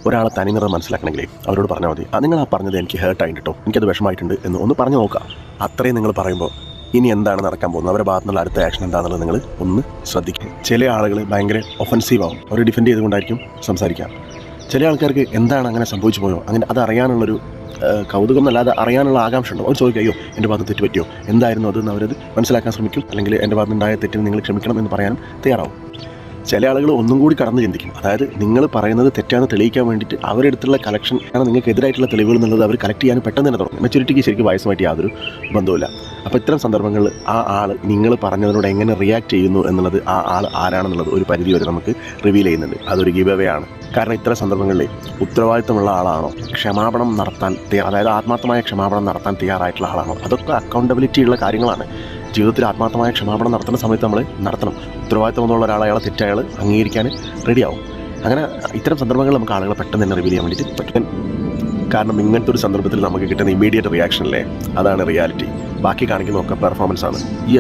ഒരാളെ തനിനിറം മനസ്സിലാക്കണമെങ്കിൽ അവരോട് പറഞ്ഞാൽ മതി, നിങ്ങൾ ആ പറഞ്ഞത് എനിക്ക് ഹേർട്ടായിട്ട് കേട്ടോ, എനിക്കത് വിഷമമായിട്ടുണ്ട് എന്ന് ഒന്ന് പറഞ്ഞു നോക്കുക. അത്രയും നിങ്ങൾ പറയുമ്പോൾ ഇനി എന്താണ് നടക്കാൻ പോകുന്നത്, അവരുടെ ഭാഗത്തുനിന്നുള്ള അടുത്ത ആക്ഷൻ എന്താണെന്നുള്ളത് നിങ്ങൾ ഒന്ന് ശ്രദ്ധിക്കുക. ചില ആളുകൾ ഭയങ്കര ഒഫൻസീവ് ആവും, അവർ ഡിഫെൻഡ് ചെയ്തുകൊണ്ടായിരിക്കും സംസാരിക്കുക. ചില ആൾക്കാർക്ക് എന്താണ് അങ്ങനെ സംഭവിച്ചു പോയോ, അങ്ങനെ അത് അറിയാനുള്ളൊരു കൗതുകം എന്നല്ലാതെ അറിയാനുള്ള ആകാംക്ഷ ഉണ്ടോ. അവർ ചോദിക്കും, അയ്യോ എൻ്റെ ഭാഗത്ത് തെറ്റ് പറ്റിയോ, എന്തായിരുന്നു അതെന്ന് അവരത് മനസ്സിലാക്കാൻ ശ്രമിക്കും. അല്ലെങ്കിൽ എൻ്റെ ഭാഗത്തുണ്ടായ തെറ്റിന് നിങ്ങൾ ക്ഷമിക്കണം എന്ന് പറയാനും തയ്യാറാവും. ചില ആളുകൾ ഒന്നും കൂടി കടന്ന് ചിന്തിക്കും, അതായത് നിങ്ങൾ പറയുന്നത് തെറ്റാണെന്ന് തെളിയിക്കാൻ വേണ്ടിയിട്ട് അവരെടുത്തുള്ള കളക്ഷൻ ആണ് നിങ്ങൾക്ക് എതിരായിട്ടുള്ള തെളിവുകൾ എന്നുള്ളത് അവർ കളക്ട് ചെയ്യാൻ പെട്ടെന്ന് തന്നെ തുടങ്ങും. മെച്യൂരിറ്റിക്ക് ശരിക്കും വയസ്സുമായിട്ട് യാതൊരു ബന്ധവുമില്ല. അപ്പോൾ ഇത്തരം സന്ദർഭങ്ങളിൽ ആ ആൾ നിങ്ങൾ പറഞ്ഞതിനോട് എങ്ങനെ റിയാക്ട് ചെയ്യുന്നു എന്നുള്ളത് ആ ആൾ ആരാണെന്നുള്ളത് ഒരു പരിധി വരെ നമുക്ക് റിവീൽ ചെയ്യുന്നുണ്ട്. അതൊരു ഗിവ് അവേ ആണ്. കാരണം ഇത്തരം സന്ദർഭങ്ങളിൽ ഉത്തരവാദിത്തമുള്ള ആളാണോ, ക്ഷമാപണം നടത്താൻ അതായത് ആത്മാർത്ഥമായ ക്ഷമാപണം നടത്താൻ തയ്യാറായിട്ടുള്ള ആളാണോ, അതൊക്കെ അക്കൗണ്ടബിലിറ്റി ഉള്ള കാര്യങ്ങളാണ്. ജീവിതത്തിൽ ആത്മാർത്ഥമായ ക്ഷമാപണം നടത്തുന്ന സമയത്ത് നമ്മൾ നടത്തണം. ഉത്തരവാദിത്തമെന്നുള്ള ഒരാൾ അയാളെ തെറ്റയാൾ അംഗീകരിക്കാൻ റെഡിയാവും. അങ്ങനെ ഇത്തരം സന്ദർഭങ്ങളിൽ നമുക്ക് ആളുകളെ പെട്ടെന്ന് തന്നെ റിവീൽ ചെയ്യാൻ വേണ്ടിയിട്ട് പറ്റും. കാരണം ഇങ്ങനത്തെ ഒരു സന്ദർഭത്തിൽ നമുക്ക് കിട്ടുന്ന ഇമ്മീഡിയറ്റ് റിയാക്ഷനല്ലേ, അതാണ് റിയാലിറ്റി. ബാക്കി കാണിക്കുന്നതൊക്കെ പെർഫോമൻസ് ആണ്. യെസ്.